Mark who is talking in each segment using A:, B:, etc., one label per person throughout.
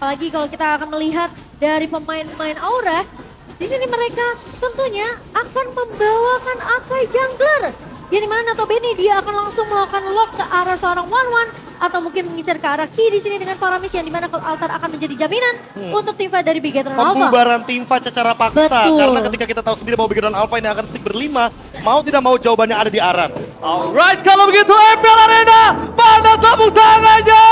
A: Apalagi kalau kita akan melihat dari pemain-pemain Aura, di sini mereka tentunya akan membawakan Akai Jungler. Yang dimana notabene dia akan langsung melakukan lock ke arah seorang One atau mungkin mengincar ke arah Ki di sini dengan Faramis yang dimana Cold Altar akan menjadi jaminan untuk timfight dari Bigetron Alpha.
B: Pembubaran timfight secara paksa.
A: Betul.
B: Karena ketika kita tahu sendiri bahwa Bigetron Alpha ini akan stick berlima, mau tidak mau jawabannya ada di Aran.
C: Alright, kalau begitu MPL Arena, mana tepuk tangannya?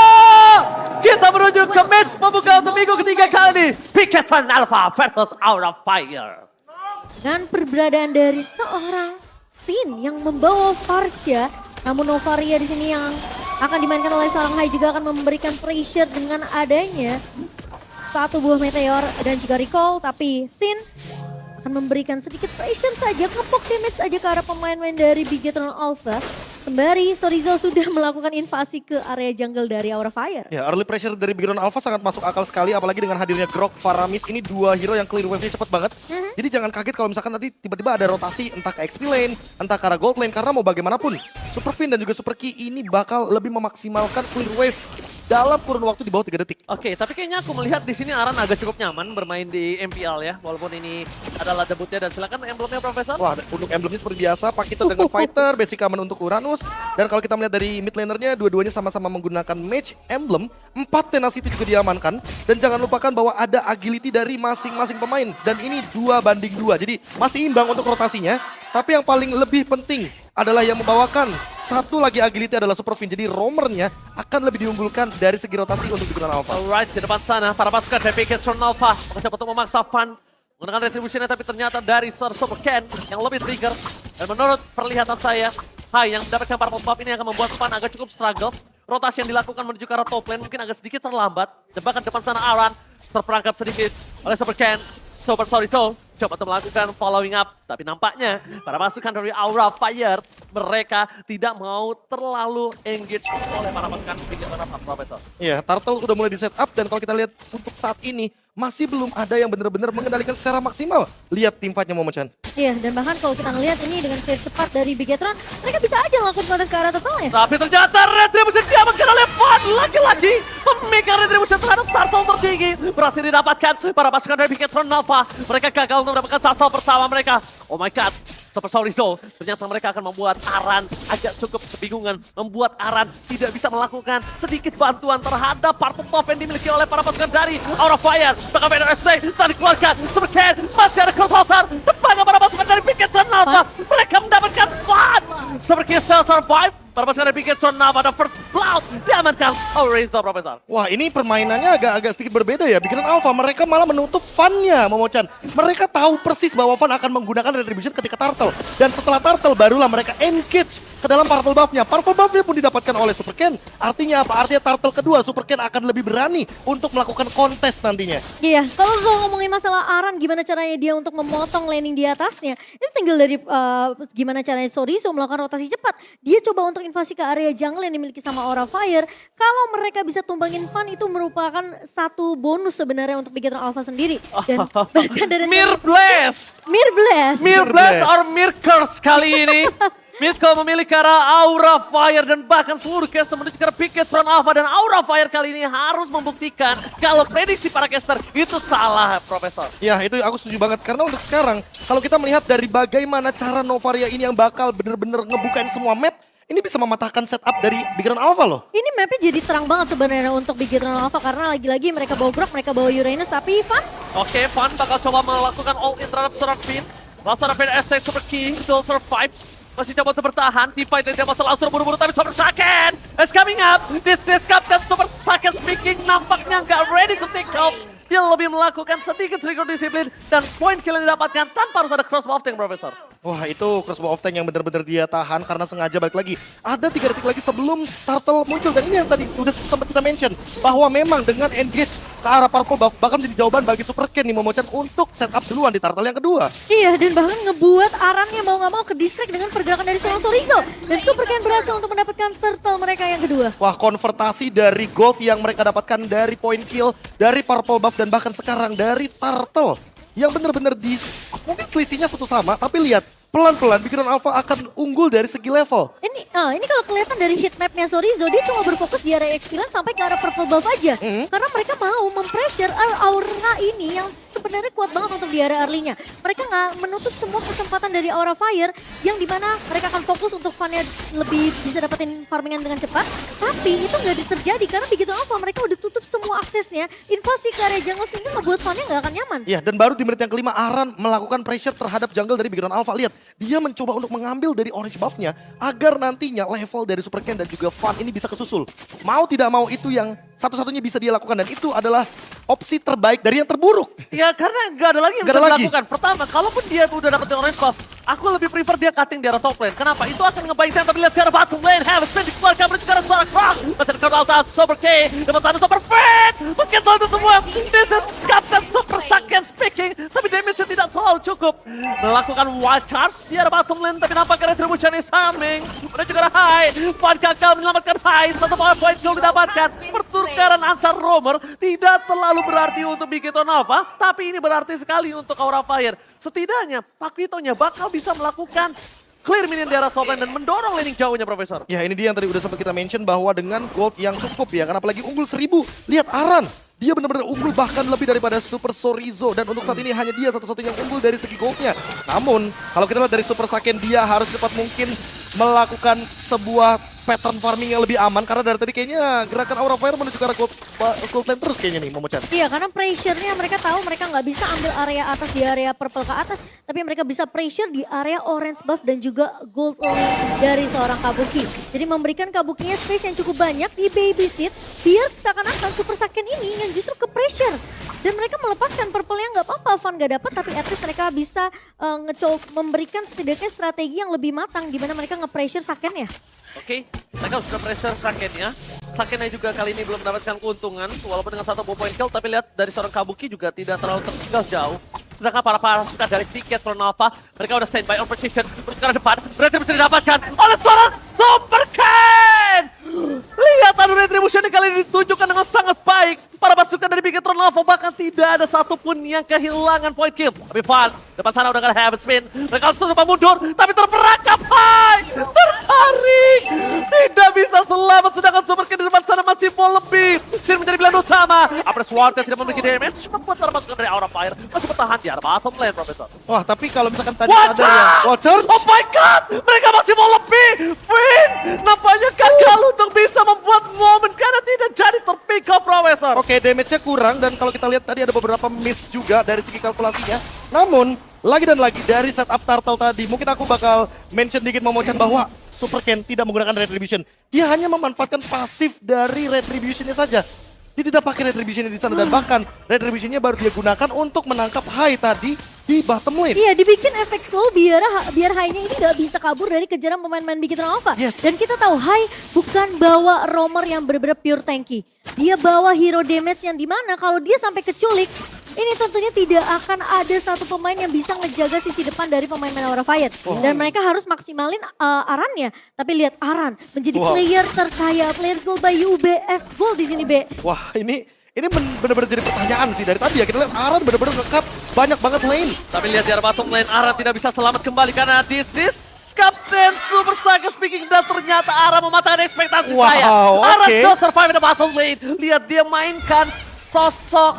C: Kita menuju ke match pembuka untuk minggu ketiga kali ini. Bigetron Alpha versus Aura Fire.
A: Dengan perberadaan dari seorang Sin yang membawa Farsha, namun Novaria di sini yang akan dimainkan oleh Shanghai juga akan memberikan pressure dengan adanya satu buah meteor dan juga recall, tapi Sin akan memberikan sedikit pressure saja, ngepok damage saja ke arah pemain-pemain dari Bigetron Alpha. Sembari Sorizo sudah melakukan invasi ke area jungle dari Aura Fire.
B: Ya, early pressure dari Bigetron Alpha sangat masuk akal sekali, apalagi dengan hadirnya Grok, Faramis, ini dua hero yang clear wave-nya cepat banget. Jadi jangan kaget kalau misalkan nanti tiba-tiba ada rotasi entah ke XP lane, entah ke arah gold lane, karena mau bagaimanapun Super Fin dan juga Super Ki ini bakal lebih memaksimalkan clear wave dalam kurun waktu di bawah 3 detik.
C: Oke, tapi kayaknya aku melihat di sini Aran agak cukup nyaman bermain di MPL ya, walaupun ini adalah debutnya dan silakan emblemnya Profesor.
B: Wah, untuk emblemnya seperti biasa, Pakito dengan Fighter, basic common untuk Uranus. Dan kalau kita melihat dari mid lanernya, dua-duanya sama-sama menggunakan Mage Emblem. 4 Tenacity juga diamankan. Dan jangan lupakan bahwa ada agility dari masing-masing pemain. Dan ini 2-2, jadi masih imbang untuk rotasinya. Tapi yang paling lebih penting adalah yang membawakan satu lagi agility adalah Super Fin. Jadi roamernya akan lebih diunggulkan dari segi rotasi untuk Bigetron Alpha.
C: Alright, di depan sana para pasukan dari Bigetron Alpha mencoba untuk memaksa Fan menggunakan retributionnya, tapi ternyata dari Sir Super Ken yang lebih trigger. Dan menurut perlihatan saya, Hai yang mendapatkan para pop-up ini akan membuat Fan agak cukup struggle. Rotasi yang dilakukan menuju ke arah top lane mungkin agak sedikit terlambat. Dan bahkan depan sana Aran terperangkap sedikit oleh Super Ken. Super Sorizo coba untuk melakukan following up. Tapi nampaknya para pasukan dari Aura Fire, mereka tidak mau terlalu engage oleh para pasukan Bigetron Alpha, Profesor.
B: Iya, Turtle udah mulai di setup dan kalau kita lihat untuk saat ini masih belum ada yang benar-benar mengendalikan secara maksimal. Lihat tim fightnya Momochan.
A: Iya, dan bahkan kalau kita ngelihat ini dengan clear cepat dari Bigetron, mereka bisa aja melakukan kontes ke arah turtle-nya.
C: Tapi ternyata retribution diamankan oleh Fan. Lagi-lagi pemikiran retribution terhadap turtle tertinggi berhasil didapatkan para pasukan dari Bigetron Alpha. Mereka gagal untuk mendapatkan turtle pertama mereka. Oh my god. Super Sorizo, ternyata mereka akan membuat Aran agak cukup kebingungan. Membuat Aran tidak bisa melakukan sedikit bantuan terhadap purple buff yang dimiliki oleh para pasukan dari Aura Fire. Bahkan Vader ST tadi dikeluarkan. Super Ken masih ada Cross Altar. Depannya para pasukan dari Bigetron Alpha. Mereka mendapatkan Fan. Super Ken still survive. Para pasukan dari Bigetron Alpha, the first blood diamankan oleh Rizzo, Profesor.
B: Wah, ini permainannya agak sedikit berbeda ya. Bigetron Alpha mereka malah menutup Fan-nya, Momochan. Mereka tahu persis bahwa Fan akan menggunakan retribution ketika Turtle. Dan setelah Turtle barulah mereka engage ke dalam purple buff-nya. Purple buff-nya pun didapatkan oleh Super Ken. Artinya apa? Artinya Turtle kedua, Super Ken akan lebih berani untuk melakukan kontes nantinya.
A: Iya, kalau ngomongin masalah Aran, gimana caranya dia untuk memotong laning di atasnya, itu tinggal dari gimana caranya Sorizo melakukan rotasi cepat. Dia coba untuk invasi ke area jungle yang dimiliki sama Aura Fire. Kalau mereka bisa tumbangin Fan, itu merupakan satu bonus sebenarnya untuk Bigetron Alpha sendiri. Dan bahkan dari
C: Mirbless!
A: Mirbless.
C: Mirbless or Mirkers kali ini. Mirko memilih ke arah Aura Fire dan bahkan seluruh caster menuju ke arah Bigetron Alpha. Dan Aura Fire kali ini harus membuktikan kalau prediksi para caster itu salah, Profesor.
B: Ya, itu aku setuju banget. Karena untuk sekarang, kalau kita melihat dari bagaimana cara Novaria ini yang bakal bener-bener ngebukain semua map, ini bisa mematahkan setup dari Bigetron Alpha loh.
A: Ini mapnya jadi terang banget sebenarnya untuk Bigetron Alpha karena lagi-lagi mereka bawa Grok, mereka bawa Uranus, tapi Fan.
C: Oke, Fan bakal coba melakukan all-in terhadap Seraphine. Lalu Seraphine ST Super Key still survive. Masih coba untuk bertahan, T-Fight yang dia masalah langsung buru-buru tapi Super Saken is coming up. This Captain Super Saken speaking nampaknya nggak ready to take off. Dia lebih melakukan sedikit trigger disiplin dan point kill yang didapatkan tanpa harus ada crossbow tank, Profesor.
B: Wah, itu crossbow of tank yang benar-benar dia tahan karena sengaja balik lagi. Ada 3 detik lagi sebelum Turtle muncul. Dan ini yang tadi udah sempat kita mention. Bahwa memang dengan engage ke arah purple buff bakal menjadi jawaban bagi Super Ken nih Momochan untuk setup duluan di Turtle yang kedua.
A: Iya, dan bahkan ngebuat Arannya mau nggak mau ke distract dengan pergerakan dari seorang Sorizo. Dan Super Ken berhasil untuk mendapatkan turtle mereka yang kedua.
B: Wah, konvertasi dari gold yang mereka dapatkan dari point kill, dari purple buff, dan bahkan sekarang dari Turtle. yang benar-benar mungkin selisihnya satu sama, tapi lihat pelan-pelan Big Run Alpha akan unggul dari segi level.
A: Ini kalau kelihatan dari heat mapnya Sorizo, dia cuma berfokus di area X9 sampai ke arah purple buff aja. Karena mereka mau mempressure aura ini yang sebenarnya kuat banget untuk di area early-nya. Mereka nggak menutup semua kesempatan dari aura fire yang dimana mereka akan fokus untuk funnya lebih bisa dapetin farmingan dengan cepat. Tapi itu nggak terjadi karena begitu Alpha mereka udah tutup semua aksesnya. Invasi ke area jungle sehingga ngebuat funnya nggak akan nyaman.
B: Ya, dan baru di menit yang kelima Aran melakukan pressure terhadap jungle dari Big Run Alpha. Lihat, dia mencoba untuk mengambil dari orange buff-nya agar nantinya level dari Super Ken dan juga Fun ini bisa kesusul. Mau tidak mau itu yang satu-satunya bisa dia lakukan dan itu adalah opsi terbaik dari yang terburuk.
C: Ya karena nggak ada lagi yang bisa dilakukan. Pertama, kalaupun dia udah dapetin orange buff, aku lebih prefer dia cutting di arah top lane. Kenapa? Itu akan ngebaik tapi lihat di arah bottom lane. Harus dikeluarkan menuju ke arah suara cross. Masih ada crowd out, Super K, dapat sana Super Fit. Mungkin itu semua. This is Captain Super Saiyan speaking. Tapi damage-nya tidak terlalu cukup. Melakukan wild charge di arah bottom lane. Tapi nampaknya retribution is coming. Menuju ke arah high. Fun gagal menyelamatkan high. Satu power point kill didapatkan. Pertukaran antar roamer tidak terlalu berarti untuk Big Hit Nova, tapi ini berarti sekali untuk Aura Fire. Setidaknya Pakitonya bakal bisa melakukan clear minion di arah top lane dan mendorong laning jauhnya, Profesor.
B: Ya, ini dia yang tadi udah sempat kita mention bahwa dengan gold yang cukup ya, karena apalagi unggul 1000. Lihat Aran, dia benar-benar unggul bahkan lebih daripada Super Sorizo. Dan untuk saat ini hanya dia satu-satunya yang unggul dari segi goldnya. Namun, kalau kita lihat dari Super Saiyan, dia harus cepat mungkin melakukan sebuah pattern farming yang lebih aman. Karena dari tadi kayaknya gerakan Aura Fire menuju ke arah gold lane terus kayaknya nih, Momo-chan.
A: Iya, karena pressure-nya mereka tahu mereka nggak bisa ambil area atas di area purple ke atas. Tapi mereka bisa pressure di area orange buff dan juga gold lane dari seorang Kabuki. Jadi memberikan Kabukinya space yang cukup banyak di babysit. Biar seakan-akan Super Saiyan ini yang justru ke pressure. Dan mereka melepaskan purple yang nggak apa-apa, Van nggak dapat. Tapi at least mereka bisa memberikan setidaknya strategi yang lebih matang. Di mana mereka nge-pressure Saiyan ya.
C: Oke, mereka sudah pressure Sakennya. Sakennya juga kali ini belum mendapatkan keuntungan, walaupun dengan satu point kill, tapi lihat dari seorang Kabuki juga tidak terlalu tertinggal jauh. Sedangkan para pasukan dari Ticket Run Alpha, mereka udah standby on position, menuju ke depan, berarti bisa didapatkan oleh seorang Super Ken! Lihat adu retribution kali ini ditunjukkan dengan sangat baik. Para pasukan dari Big Run Alpha bahkan tidak ada satupun yang kehilangan point kill. Tapi Van, depan sana udah gak have spin. Mereka harus coba mundur, tapi terperangkap high! Tertarik! Tidak bisa selamat, sedangkan Super Ken di depan sana masih mau lebih. Sin menjadi pilihan utama. Apres Ward yang tidak memiliki damage, membuat para pasukan dari Aura Fire masih bertahan di arah bottom lane, Profesor.
B: Wah, tapi kalau misalkan tadi ada ya Watcher.
C: Oh my god! Mereka masih mau lebih! Finn! Nampaknya gagal untuk bisa membuat momen karena tidak jadi terpick up, Profesor.
B: Oke, damage-nya kurang dan kalau kita lihat tadi ada beberapa miss juga dari segi kalkulasinya. Namun, lagi dan lagi dari setup Turtle tadi, mungkin aku bakal mention dikit Momo-chan bahwa Super Ken tidak menggunakan Retribution. Dia hanya memanfaatkan pasif dari Retribution-nya saja. Dia tidak pakai Retribution di sana dan bahkan Retribution-nya baru dia gunakan untuk menangkap High tadi di bottom lane.
A: Iya, dibikin efek slow biar High-nya ini nggak bisa kabur dari kejaran pemain-pemain Big Hit Alpha.
B: Yes.
A: Dan kita tahu High bukan bawa roamer yang benar-benar pure tanky. Dia bawa hero damage yang dimana kalau dia sampai keculik, ini tentunya tidak akan ada satu pemain yang bisa ngejaga sisi depan dari pemain-pemain Aura Fire. Dan mereka harus maksimalin Arannya. Tapi lihat Aran menjadi player terkaya, players gold by UBS Gold di sini, B.
B: Wah, ini benar-benar jadi pertanyaan sih dari tadi ya. Kita lihat Aran benar-benar nge-cut banyak banget lane.
C: Tapi lihat di arah bottom lane, Aran tidak bisa selamat kembali karena this is Captain Super Saiyan speaking dan ternyata Aran mematahkan ekspektasi saya. Aran still survive in the bottom lane. Lihat dia mainkan sosok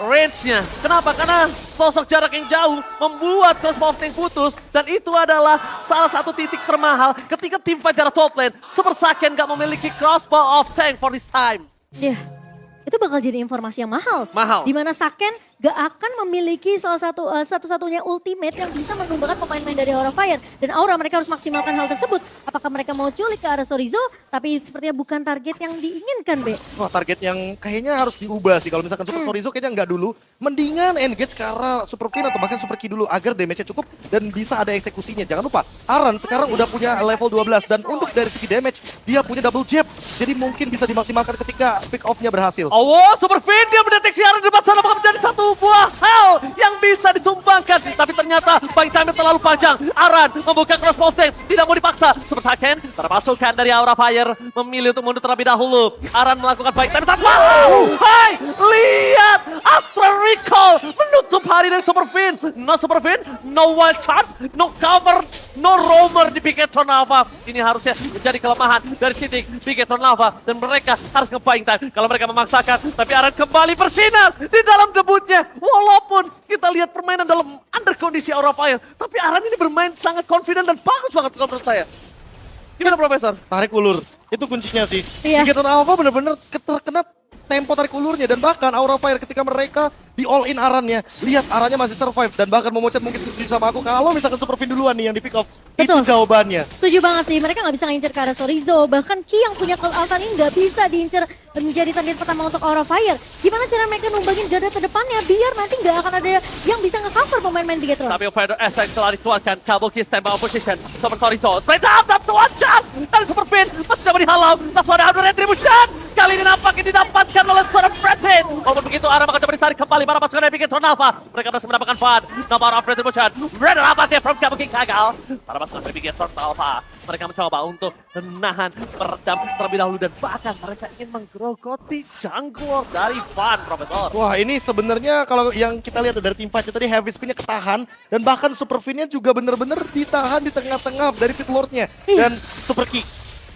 C: range-nya. Kenapa? Karena sosok jarak yang jauh membuat crossbow of tank putus dan itu adalah salah satu titik termahal ketika tim fight dari top lane. Super Saiyan gak memiliki crossbow of tank for this time.
A: Ya, itu bakal jadi informasi yang mahal.
C: Mahal.
A: Dimana Saiyan gak akan memiliki satu-satunya ultimate yang bisa menumbalkan pemain-pemain dari Aura Fire. Dan Aura mereka harus maksimalkan hal tersebut. Apakah mereka mau culik ke arah Sorizo, tapi sepertinya bukan target yang diinginkan, Be.
B: Wah, target yang kayaknya harus diubah sih. Kalau misalkan Super Sorizo kayaknya nggak dulu. Mendingan engage ke arah Super Queen atau bahkan Super Key dulu agar damage-nya cukup dan bisa ada eksekusinya. Jangan lupa, Aran sekarang udah punya level 12 dan untuk dari segi damage, dia punya double jab. Jadi mungkin bisa dimaksimalkan ketika pick off-nya berhasil.
C: Oh, Super Fin dia mendeteksi Aran di depan sana bakal menjadi satu buah hal yang bisa ditumbangkan. Tapi ternyata buying time terlalu panjang. Aran membuka crossbow tank, tidak mau dipaksa. Super Saiyan Terpasukan dari Aura Fire memilih untuk mundur terlebih dahulu. Aran melakukan baik time satu. Wow! Hai, lihat Astra Recall menutup hari dari Superfin. No Superfin, no wild charge, no cover, no roamer di Bigetron Alpha. Ini harusnya menjadi kelemahan dari titik Bigetron Alpha dan mereka harus nge-buying time kalau mereka memaksakan. Tapi Aran kembali bersinar di dalam debutnya. Walaupun kita lihat permainan dalam under kondisi Aura Fire, tapi Aran ini bermain sangat confident dan bagus banget kalau menurut saya. Gimana Profesor?
B: Tarik ulur, itu kuncinya sih.
A: Iya.
B: Bigetron Alpha bener-bener terkena tempo tarik ulurnya dan bahkan Aura Fire ketika mereka di all in Arannya, lihat Arannya masih survive dan bahkan Momochan mungkin setuju sama aku kalau misalkan Superfin duluan nih yang di pick off.
A: Betul.
B: Itu jawabannya.
A: Setuju banget sih, mereka nggak bisa ngincer ke arah Sorizo. Bahkan Ki yang punya Cloud Altar ini nggak bisa diincer menjadi target pertama untuk Aura Fire. Gimana cara mereka numbangin garda terdepannya biar nanti nggak akan ada yang bisa nge-cover pemain-pemain Bigetron.
C: Tapi Fighter SX telah dikeluarkan. Kabuki stand by opposition. Super Torito. Straight up. That's the one chance. Dan Superfin masih dapat dihalau. Langsung ada Abdul Retribution. Kali ini nampaknya didapatkan oleh seorang President. Walaupun begitu Aran bakal coba ditarik kembali para pasukan dari Bigetron Alpha. Mereka berhasil mendapatkan fun. Number of Retribution. Red Rapat from Kabuki gagal. Para pasukan dari Bigetron Alpha. Mereka mencoba untuk menahan, meredam terlebih dahulu. Dan bahkan mereka ingin menggerogoti jungle dari Fun, Profesor.
B: Wah, ini sebenarnya kalau yang kita lihat dari tim fight tadi Heavy Spin-nya ketahan dan bahkan Superfin-nya juga bener-bener ditahan di tengah-tengah dari pit lord-nya. Dan Super Ki,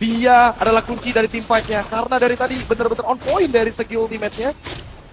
B: dia adalah kunci dari tim fight-nya karena dari tadi bener-bener on point dari segi ultimate-nya.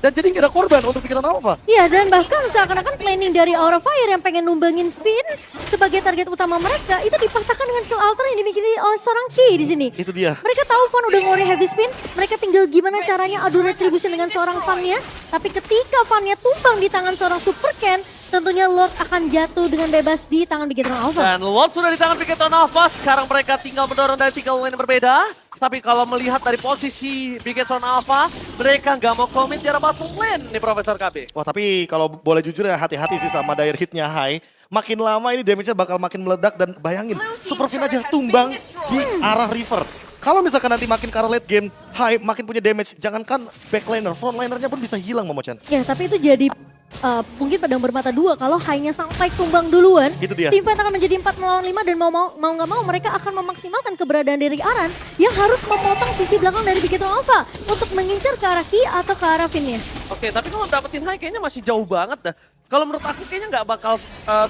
B: Dan jadi nggak ada korban untuk Bigetron Alpha.
A: Iya, dan bahkan seakan-akan planning dari Aura Fire yang pengen numbangin Finn sebagai target utama mereka itu dipaksakan dengan kill altar yang dimiliki oleh seorang Ki di sini.
B: Itu dia.
A: Mereka tahu Fan udah ngeluarin heavy spin, mereka tinggal gimana caranya adu retribution dengan seorang Fan-nya. Tapi ketika Fan-nya tumbang di tangan seorang Super Ken, tentunya Lord akan jatuh dengan bebas di tangan Bigetron Alpha.
C: Dan Lord sudah di tangan Bigetron Alpha, sekarang mereka tinggal mendorong dari 3 lane yang berbeda. Tapi kalau melihat dari posisi Bigetron Alpha, mereka nggak mau komit di arah bottom lane nih Profesor KB.
B: Wah, tapi kalau boleh jujur ya hati-hati sih sama dire hit-nya high. Makin lama ini damage-nya bakal makin meledak dan bayangin Superfin aja tumbang di arah river. Kalau misalkan nanti makin ke arah late game, high makin punya damage, jangankan backliner, frontlinernya pun bisa hilang Momochan.
A: Ya, tapi itu jadi mungkin pedang bermata dua kalau hanya sampai tumbang duluan.
B: Itu dia.
A: Tim fight akan menjadi 4 melawan 5 dan mau nggak mau mereka akan memaksimalkan keberadaan dari Aran yang harus memotong sisi belakang dari Bigetron Alpha untuk mengincar ke arah Ki atau ke arah Finn-nya.
C: Oke, tapi kalau dapetin high kayaknya masih jauh banget dah. Kalau menurut aku kayaknya nggak bakal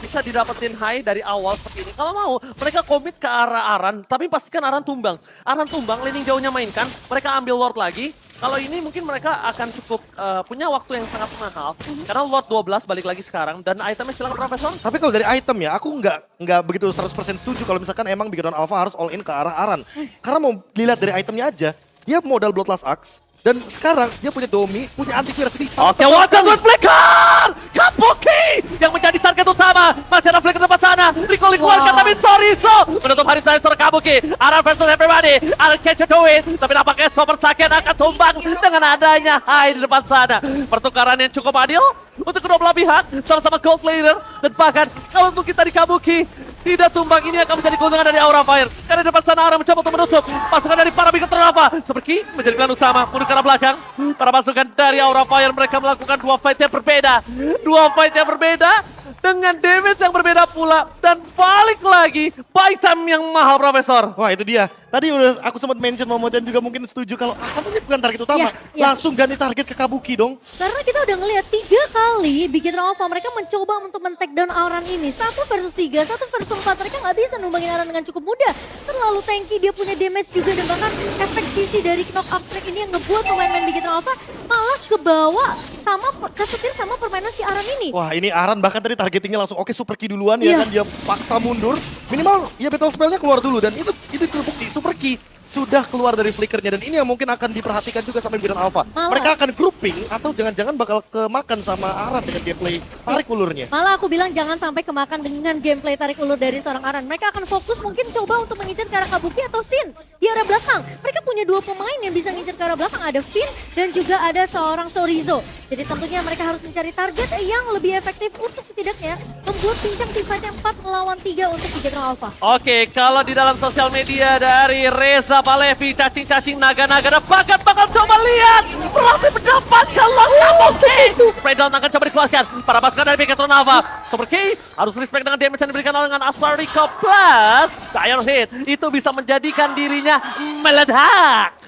C: bisa didapetin high dari awal seperti ini. Kalau mau, mereka komit ke arah Aran, tapi pastikan Aran tumbang. Aran tumbang, laning jauhnya mainkan, mereka ambil Lord lagi. Kalau ini mungkin mereka akan cukup punya waktu yang sangat mahal. Karena Lord 12 balik lagi sekarang, dan itemnya silakan Profesor.
B: Tapi kalau dari item ya, aku nggak begitu 100% setuju kalau misalkan emang Bigetron Alpha harus all in ke arah Aran. Karena mau dilihat dari itemnya aja, dia modal Bloodlust Axe. Dan sekarang dia punya Domi, punya antivirus.
C: Oke, Watchers with Flicker! Kabuki yang menjadi target utama. Masih ada Flicker depan sana. Liko keluarkan, tapi Sorizo menutup hari dari seorang Kabuki. Aran versus everybody. Aran catch to win. Tapi nampaknya Super Saiyan akan sumbang dengan adanya high di depan sana. Pertukaran yang cukup adil untuk kedua belah pihak. Sama-sama gold player. Dan bahkan kalau untuk kita di Kabuki, tidak tumbang ini akan menjadi keuntungan dari Aura Fire. Karena di depan sana Aura mencoba untuk menutup pasukan dari para Bigetron Alpha. Seperti menjadi plan utama mundur ke arah belakang. Para pasukan dari Aura Fire mereka melakukan 2 fight yang berbeda. 2 fight yang berbeda dengan damage yang berbeda pula. Dan balik lagi buy time yang mahal Profesor.
B: Wah, itu dia. Tadi udah aku sempat mention Momochan juga mungkin setuju kalau Aran ini bukan target utama.
A: Iya.
B: Langsung ganti target ke Kabuki dong.
A: Karena kita udah ngelihat 3 kali Bigetron Alpha mereka mencoba untuk men-take down Aran ini. 1 versus 3, 1 versus 4. Mereka nggak bisa numbangin Aran dengan cukup mudah. Terlalu tanky, dia punya damage juga. Dan bahkan efek sisi dari knock up track ini yang ngebuat pemain-pemain Bigetron Alpha malah kebawa sama kesetir sama permainan si Aran ini.
B: Wah, ini Aran bahkan tadi targetingnya langsung oke Super Ki duluan ya kan, dia paksa mundur. Minimal ya battle spellnya keluar dulu dan itu terbukti Super Ki sudah keluar dari flickernya dan ini yang mungkin akan diperhatikan juga sama Bigetron Alpha. Mereka akan grouping atau jangan-jangan bakal kemakan sama Aran dengan gameplay tarik ulurnya.
A: Malah aku bilang jangan sampai kemakan dengan gameplay tarik ulur dari seorang Aran. Mereka akan fokus mungkin coba untuk mengincar ke arah Kabuki atau Sin di arah belakang. Mereka punya 2 pemain yang bisa ngincar ke arah belakang. Ada Finn dan juga ada seorang Sorizo. Jadi tentunya mereka harus mencari target yang lebih efektif untuk setidaknya membuat pincang tim fight yang 4 melawan 3 untuk Bigetron Alpha.
C: Oke, kalau di dalam sosial media dari Reza Nova Levi, cacing-cacing naga-naga dan bakal coba lihat. Berhasil mendapatkan Lost Kabuki. Spray down akan coba dikeluarkan. Para pasukan dari Bigetron Nova. Super K harus respect dengan damage yang diberikan oleh dengan Astra Rico plus Dire Hit. Itu bisa menjadikan dirinya meledak.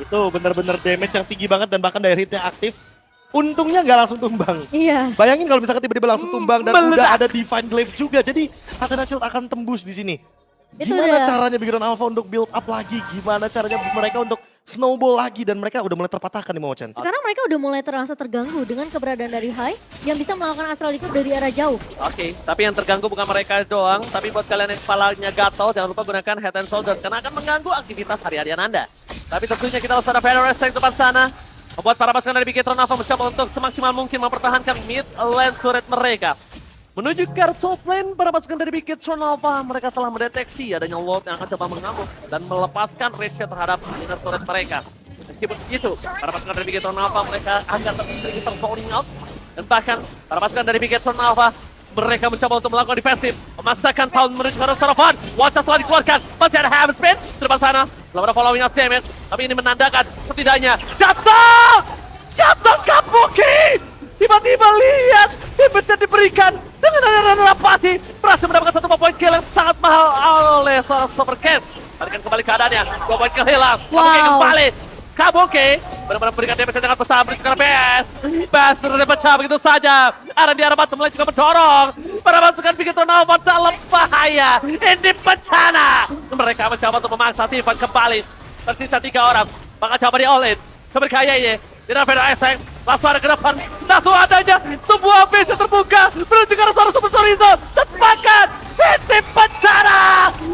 B: Itu benar-benar damage yang tinggi banget dan bahkan daya hitnya aktif. Untungnya nggak langsung tumbang.
A: Iya.
B: Bayangin kalau misalkan tiba-tiba langsung tumbang dan
C: Meledak.
B: udah ada Divine Glaive juga. Jadi Athena Shield akan tembus di sini.
A: Itu
B: Gimana
A: udah.
B: caranya Bigetron Alpha untuk build up lagi? Gimana caranya mereka untuk snowball lagi? Dan mereka udah mulai terpatahkan nih Momochan.
A: Sekarang mereka udah mulai terasa terganggu dengan keberadaan dari Hai yang bisa melakukan Astral Recall dari arah jauh.
C: Oke, tapi yang terganggu bukan mereka doang, tapi buat kalian yang kepalanya gatal, jangan lupa gunakan Head and Shoulders karena akan mengganggu aktivitas harian Anda. Tapi tentunya kita harus ada Feather Tank depan sana. Membuat para pasukan dari Bigetron Alpha mencoba untuk semaksimal mungkin mempertahankan mid lane turret mereka. Menuju ke top lane, para pasukan dari Bigetron Alpha, mereka telah mendeteksi adanya Lord yang akan coba mengamuk dan melepaskan range terhadap inner turret mereka. Meskipun begitu, para pasukan dari Bigetron Alpha mereka akan sedikit zoning out. Dan bahkan, para pasukan dari Bigetron Alpha, mereka mencoba untuk melakukan defensif. Memaksakan tahun menuju ke Saravan. Watch telah dikeluarkan. Masih ada Heaven Spin di depan sana. Belum ada following up damage. Tapi ini menandakan setidaknya jatuh! Jatuh Kabuki! Tiba-tiba lihat damage yang diberikan dengan ada Rapati. Berhasil mendapatkan 1 poin kill yang sangat mahal oleh seorang Super Cats. Balikan kembali keadaannya. 2 poin kill hilang. Kabuki
A: Wow.
C: kembali. Kabuki benar-benar memberikan damage yang sangat besar menuju ke Best. Best sudah dipecah begitu saja. Arah di arah bottom lane juga mendorong. Para pasukan Bigetron Alpha dalam bahaya. Ini bencana. Mereka mencoba untuk memaksa Tivan kembali. Tersisa 3 orang. Maka coba di all in. Keberkaya ini. Tidak ada efek. Langsung ada ke depan. Satu adanya. Sebuah base yang terbuka. Menuju ke arah seorang Super Chorizo. Tepakan. Ini bencana.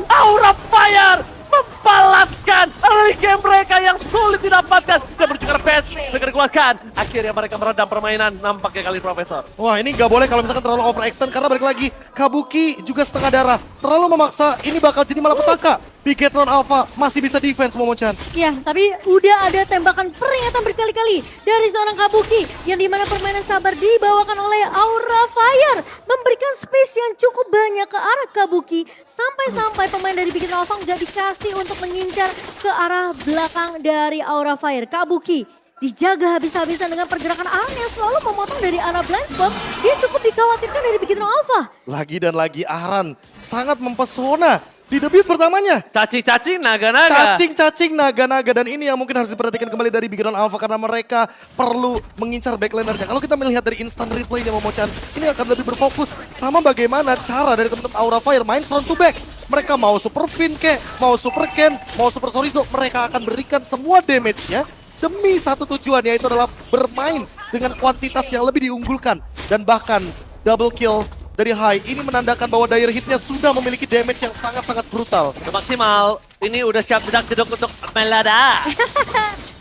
C: Aura Fire. Membalaskan early game mereka yang sulit didapatkan dan menuju ke base mereka dikeluarkan. Akhirnya mereka meredam permainan nampaknya kali Profesor.
B: Wah ini nggak boleh kalau misalkan terlalu overextend karena balik lagi Kabuki juga setengah darah. Terlalu memaksa ini bakal jadi malapetaka. Bigetron Alpha masih bisa defense Momochan.
A: Ya, tapi udah ada tembakan peringatan berkali-kali dari seorang Kabuki yang dimana permainan sabar dibawakan oleh Aura Fire memberikan space yang cukup banyak ke arah Kabuki sampai-sampai pemain dari Bigetron Alpha nggak dikasih untuk mengincar ke arah belakang dari Aura Fire. Kabuki dijaga habis-habisan dengan pergerakan Aran yang selalu memotong dari arah blind spot. Dia cukup dikhawatirkan dari Bigetron Alpha.
B: Lagi dan lagi Aran sangat mempesona di debut pertamanya.
C: Cacing-cacing naga-naga.
B: Cacing-cacing naga-naga dan ini yang mungkin harus diperhatikan kembali dari Bigetron Alpha karena mereka perlu mengincar backlanernya. Kalau kita melihat dari instant replay-nya Momochan, ini akan lebih berfokus sama bagaimana cara dari teman-teman Aura Fire main front to back. Mereka mau Super Fin kek, mau Super Ken, mau Super Chorizo, mereka akan berikan semua damage-nya demi satu tujuan, yaitu adalah bermain dengan kuantitas yang lebih diunggulkan. Dan bahkan double kill dari Hai ini menandakan bahwa dire hitnya sudah memiliki damage yang sangat-sangat brutal.
C: Udah maksimal. Ini udah siap jedak-jeduk untuk meledak.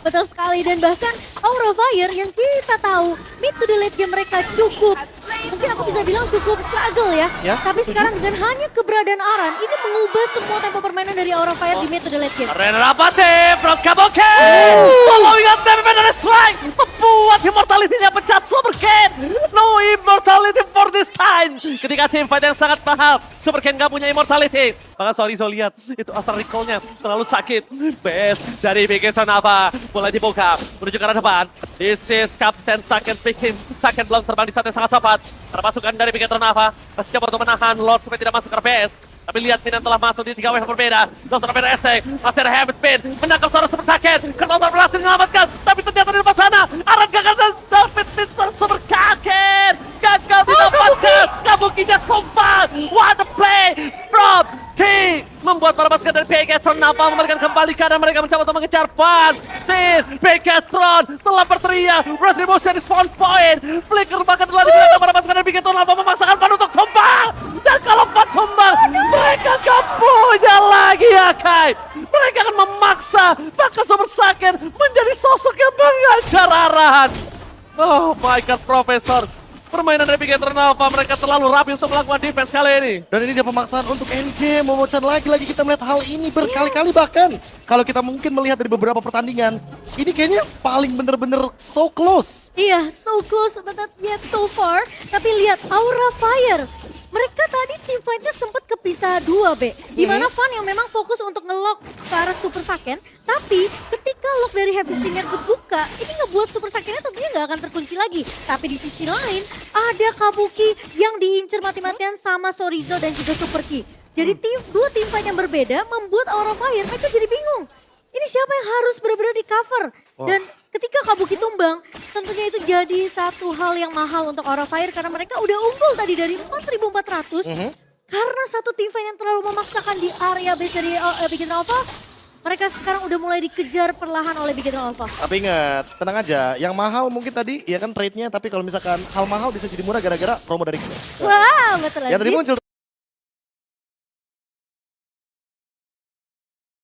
A: Betul sekali, dan bahkan Aura Fire yang kita tahu mid to the late game mereka cukup, mungkin aku bisa bilang cukup struggle ya.
B: Ya,
A: Tapi
B: setuju.
A: sekarang dengan hanya keberadaan Aran, ini mengubah semua tempo permainan dari Aura Fire di mid to the late game.
C: Ren Rapati from Kabuki. Following up damage dari strike. Membuat immortality-nya pecah Super Ken. No immortality for this time. Ketika team fight yang sangat mahal. Super Ken gak punya immortality. Bahkan Chorizo lihat itu Astral Recall-nya terlalu sakit. Best dari Bigetron Alpha mulai dibuka menuju ke arah depan. This is Captain Second speaking. Second belum terbang di saat yang sangat tepat. Para pasukan dari Bigetron Alpha masih coba untuk menahan Lord supaya tidak masuk ke base. Tapi lihat Minan telah masuk di 3 wave yang berbeda. Dokter berbeda ST. Masih ada Heaven Spin. Menangkap seorang Super Sakit. Kenonton berhasil menyelamatkan. Tapi ternyata di depan sana. Aran gagal dan David Tinson Super Kaken. Gagal didapatkan. Kabukinya tumpah. What a play from King. Membuat para pasukan dari Bigetron Alpha membalikan kembali keadaan mereka mencoba untuk mengejar Van. Sin. Bigetron telah berteriak. Retribution di spawn point. Flicker bahkan telah digunakan para pasukan dari Bigetron Alpha memaksakan Van untuk tumpah. Dan kalau Van tumbang, mereka gak punya lagi ya Kai. Mereka akan memaksa bahkan Super Saken menjadi sosok yang mengajar arahan. Oh my god Profesor. Permainan dari Bigetron Alpha mereka terlalu rapi untuk melakukan defense kali ini.
B: Dan ini dia pemaksaan untuk endgame. Momochan lagi-lagi kita melihat hal ini berkali-kali bahkan. Kalau kita mungkin melihat dari beberapa pertandingan, ini kayaknya paling bener-bener so close.
A: Iya, so close but not yet so far. Tapi lihat Aura Fire mereka tadi team fight-nya sempat kepisah dua, Be. Dimana Van yang memang fokus untuk nge-lock ke arah Super Saiyan. Tapi ketika lock dari Heavy Spinner kebuka, ini ngebuat Super Saiyan-nya tentunya nggak akan terkunci lagi. Tapi di sisi lain, ada Kabuki yang diincer mati-matian sama Sorizo dan juga Super Ki. Jadi dua team fight yang berbeda membuat Aura Fire mereka jadi bingung. Ini siapa yang harus benar-benar di cover? Dan ketika Kabuki tumbang, tentunya itu jadi satu hal yang mahal untuk Aura Fire karena mereka udah unggul tadi dari 4.400. Karena satu tim fight yang terlalu memaksakan di area base dari Big Hero Alpha, mereka sekarang udah mulai dikejar perlahan oleh Big Hero Alpha.
B: Tapi ingat, tenang aja. Yang mahal mungkin tadi ya kan trade-nya, tapi kalau misalkan hal mahal bisa jadi murah gara-gara promo dari kita.
A: Wow, betul lagi.
B: Yang tadi muncul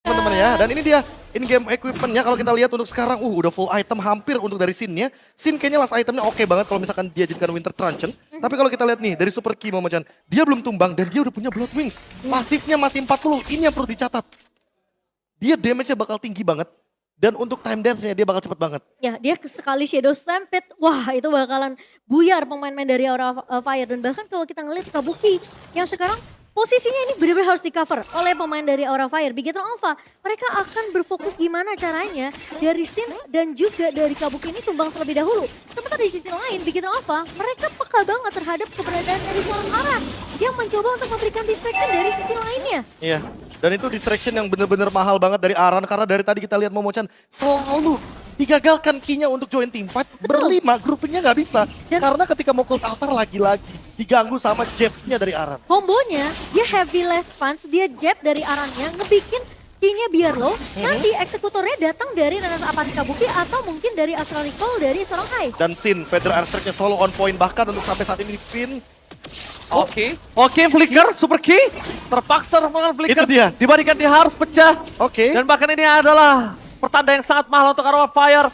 B: teman-teman ya. Dan ini dia in-game equipment-nya kalau kita lihat untuk sekarang udah full item hampir untuk dari Sin-nya. Sin kayaknya last itemnya oke banget kalau misalkan dia jadikan Winter Truncheon. Tapi kalau kita lihat nih dari Super Ki Momo-chan, dia belum tumbang dan dia udah punya Blood Wings. Pasifnya masih 40, ini yang perlu dicatat. Dia damage-nya bakal tinggi banget. Dan untuk time death-nya dia bakal cepet banget.
A: Ya, dia sekali Shadow Stampede, wah itu bakalan buyar pemain-pemain dari Aura Fire. Dan bahkan kalau kita ngeliat Kabuki yang sekarang posisinya ini benar-benar harus di cover oleh pemain dari Aura Fire. Big Hero Alpha, mereka akan berfokus gimana caranya dari Sin dan juga dari Kabuki ini tumbang terlebih dahulu. Sementara di sisi lain, Big Hero Alpha, mereka peka banget terhadap keberadaan dari seorang Aran yang mencoba untuk memberikan distraction dari sisi lainnya.
B: Iya, dan itu distraction yang bener-bener mahal banget dari Aran. Karena dari tadi kita lihat Momo-chan selalu digagalkan key-nya untuk join team fight. Berlima, grupnya nggak bisa. Karena ketika mau close altar lagi-lagi diganggu sama jab-nya dari Aran.
A: Kombonya, dia heavy left punch, dia jab dari Arannya, ngebikin key-nya biar low. Nanti eksekutornya datang dari Renas Apati Kabuki atau mungkin dari Astral Recall dari seorang Hai.
B: Dan Sin, Feather Airstrike-nya selalu on point. Bahkan untuk sampai saat ini Finn.
C: Oke, Flicker, Super Ki terpaksa melakukan Flicker.
B: Itu dia.
C: Dibandingkan dia harus pecah.
B: Oke.
C: Dan bahkan ini adalah pertanda yang sangat mahal untuk Aura Fire.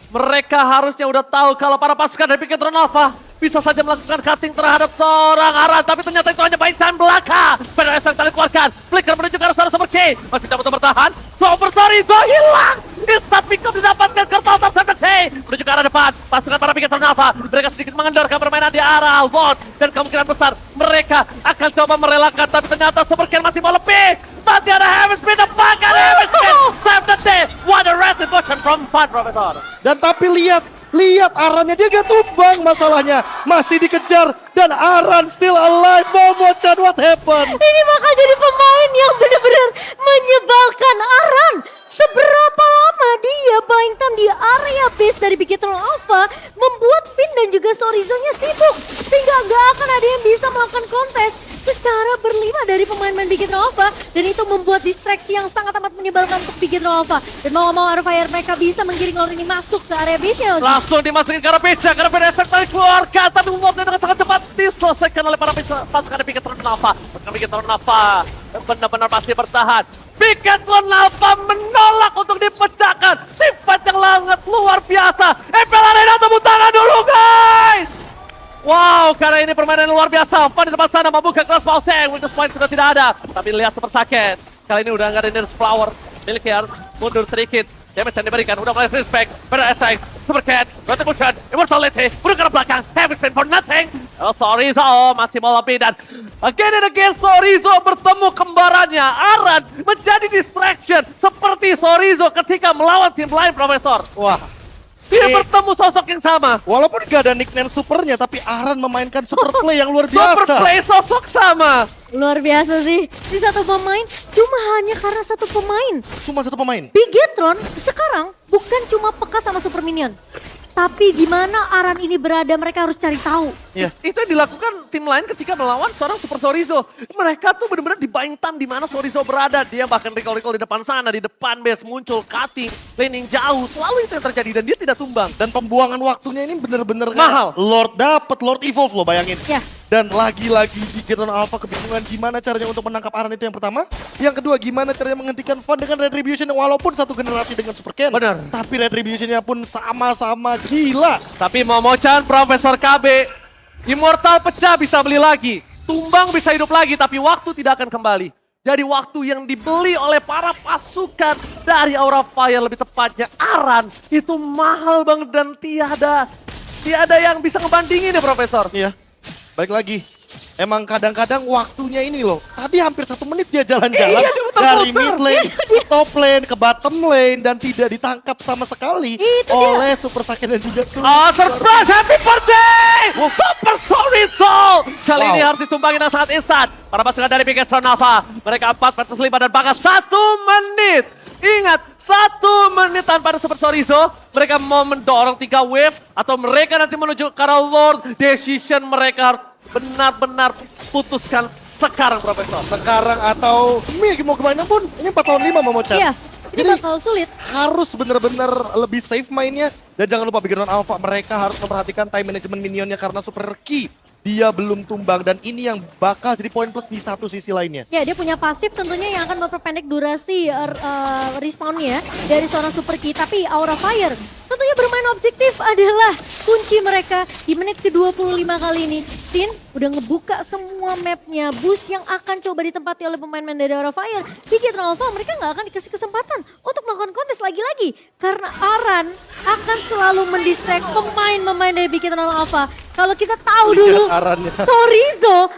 C: Mereka harusnya udah tahu kalau para pasukan dari Big Hero Alpha bisa saja melakukan cutting terhadap seorang Aran. Tapi ternyata itu hanya baitan belaka. Pedal Estang tadi keluarkan. Flicker menuju ke arah seorang Super Ki. Masih dapat bertahan. Super Sorizo hilang. Instant pick up didapatkan Kertal Tarsem menuju ke arah depan. Pasukan para Big Hero Alpha. Mereka sedikit mengendorkan permainan di arah Alvon. Dan kemungkinan besar mereka akan coba merelakan. Tapi ternyata Super Ki masih mau lebih. Masih ada Heavy Spin depankan Heavy Spin. Save the day. What a rapid motion from Fun Professor.
B: Dan tapi lihat Arannya dia gak tumbang masalahnya. Masih dikejar dan Aran still alive. Momo-chan, what happened?
A: Ini bakal jadi pemain yang benar-benar menyebalkan Aran. Seberapa lama dia buying time di area base dari Big Hero Alpha membuat Finn dan juga Sorizo-nya sibuk. Sehingga nggak akan ada yang bisa melakukan kontes secara berlima dari pemain-pemain Big Hero Alpha. Dan itu membuat distraksi yang sangat amat menyebalkan untuk Big Hero Alpha. Dan mau-mau Aura Fire mereka bisa menggiring lord ini masuk ke area base-nya.
C: Langsung dimasukin ke arah base-nya, karena PDS tadi keluarkan, tapi membuatnya dengan sangat cepat diselesaikan oleh para pasukan Big Hero Alpha. Pasukan Big Hero Alpha benar-benar masih bertahan. Big Hero Alpha menolak untuk dipecahkan. Tim fight yang sangat luar biasa. Empel Arena tepuk tangan dulu guys. Wow, karena ini permainan luar biasa. Pan di depan sana membuka cross ball tank. Weakness point sudah tidak ada. Tapi lihat Super Saiyan. Kali ini udah nggak ada Nurse Flower. Milik harus mundur sedikit. Damage yang diberikan, udah mulai respect. Pada Estang, Super Cat, Retribution, Immortality, udah ke belakang. Heavy Spin for nothing. Oh, Sorizo masih mau lebih dan again and again Sorizo bertemu kembarannya. Aran menjadi distraction seperti Sorizo ketika melawan tim lain, Profesor. Wah. Dia bertemu sosok yang sama.
B: Walaupun gak ada nickname supernya, tapi Aran memainkan super play yang luar biasa.
C: Super play sosok sama.
A: Luar biasa sih. Di satu pemain cuma hanya karena satu pemain.
B: Cuma satu pemain.
A: Bigetron sekarang bukan cuma peka sama super minion. Tapi di mana Aran ini berada mereka harus cari tahu.
B: Iya.
C: Itu yang dilakukan tim lain ketika melawan seorang Super Sorizo. Mereka tuh benar-benar di buying time di mana Sorizo berada. Dia bahkan recall-recall di depan sana, di depan base muncul cutting, laning jauh. Selalu itu yang terjadi dan dia tidak tumbang.
B: Dan pembuangan waktunya ini bener-bener
C: Mahal.
B: Lord dapet, Lord Evolve loh bayangin.
A: Ya.
B: Dan lagi-lagi Big Hero Alpha kebingungan gimana caranya untuk menangkap Aran itu yang pertama. Yang kedua gimana caranya menghentikan Fun dengan Retribution yang walaupun satu generasi dengan Super Ken.
C: Benar.
B: Tapi Retributionnya pun sama-sama gila.
C: Tapi Momo-chan, Profesor KB, Immortal pecah bisa beli lagi. Tumbang bisa hidup lagi tapi waktu tidak akan kembali. Jadi waktu yang dibeli oleh para pasukan dari Aura Fire lebih tepatnya Aran itu mahal banget dan tiada yang bisa ngebandingin ya Profesor.
B: Iya. Balik lagi. emang kadang-kadang waktunya ini loh. Tadi hampir 1 menit dia jalan-jalan
C: Iya, dia muter-muter.
B: dari mid lane ke top lane ke bottom lane dan tidak ditangkap sama sekali
A: Itu dia.
B: oleh Super Saiyan dan juga Super.
C: Oh, surprise! Happy birthday!
B: Wow.
C: Super Sorizo! Kali
B: Wow.
C: ini harus ditumbangin dengan sangat instan. Para pasukan dari Bigetron Alpha. Mereka 4 versus 5 dan bahkan 1 menit. Ingat, 1 menit tanpa ada Super Sorizo. Mereka mau mendorong 3 wave. Atau mereka nanti menuju ke arah Lord. Decision mereka harus benar-benar putuskan sekarang, Profesor.
B: Sekarang atau mau kemana pun ini 4 lawan 5 Momochan.
A: Iya, ini
B: Jadi
A: bakal sulit.
B: harus benar-benar lebih safe mainnya. Dan jangan lupa Bigetron Alpha mereka harus memperhatikan time management minionnya karena super key dia belum tumbang dan ini yang bakal jadi poin plus di satu sisi lainnya.
A: Ya, dia punya pasif tentunya yang akan memperpendek durasi respawnnya dari seorang super key. Tapi Aura Fire tentunya bermain objektif adalah kunci mereka di menit ke-25 kali ini. Sin udah ngebuka semua mapnya, boost yang akan coba ditempati oleh pemain-pemain dari Aura Fire. Bigetron Alpha mereka nggak akan dikasih kesempatan untuk melakukan kontes lagi-lagi. Karena Aran akan selalu mendistract pemain-pemain dari Bigetron Alpha. Kalau kita tahu dulu,
B: Lihat Arannya.
A: Sorizo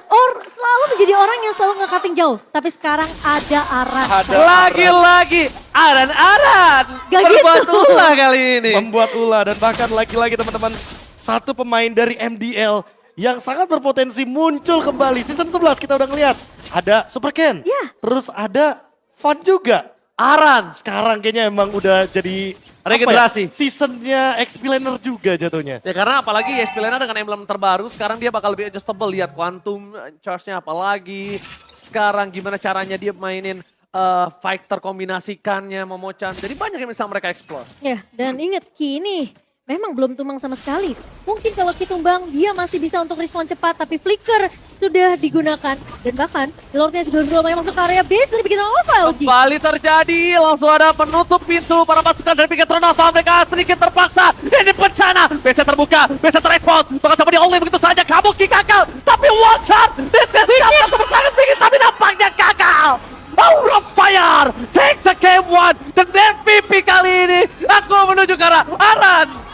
A: selalu menjadi orang yang selalu nge-cutting jauh. Tapi sekarang ada Aran.
B: Ada
C: Lagi-lagi Aran-Aran
A: Gak
C: berbuat
A: gitu.
C: ulah kali ini.
B: membuat ulah dan bahkan lagi-lagi teman-teman satu pemain dari MDL yang sangat berpotensi muncul kembali. Season 11 kita udah ngeliat ada Super Ken,
A: Ya.
B: terus ada Van juga.
C: Aran.
B: Sekarang kayaknya emang udah jadi
C: Regenerasi.
B: Seasonnya XP-laner juga jatuhnya.
C: Ya karena apalagi SP Lena dengan emblem terbaru sekarang dia bakal lebih adjustable. Lihat quantum charge-nya apalagi. Sekarang gimana caranya dia mainin fighter kombinasikannya, Momochan. Jadi banyak yang bisa mereka explore.
A: Ya, dan ingat Ki ini memang belum tumbang sama sekali. Mungkin kalau Ki tumbang dia masih bisa untuk respon cepat. Tapi flicker sudah digunakan. Dan bahkan Lordnya juga belum masuk ke area base dari Bigetron Alpha LG.
C: Kembali terjadi, langsung ada penutup pintu para pasukan dari Bigetron Alpha. Mereka sedikit terpaksa, ini bencana. BC terbuka, BC terespon. Bakal coba di only begitu saja, Kabuki gagal. Tapi watch out, this is satu bersangat sedikit, tapi nampaknya gagal. Aura Fire, take the game one. Dan MVP kali ini, aku menuju ke arah Aran.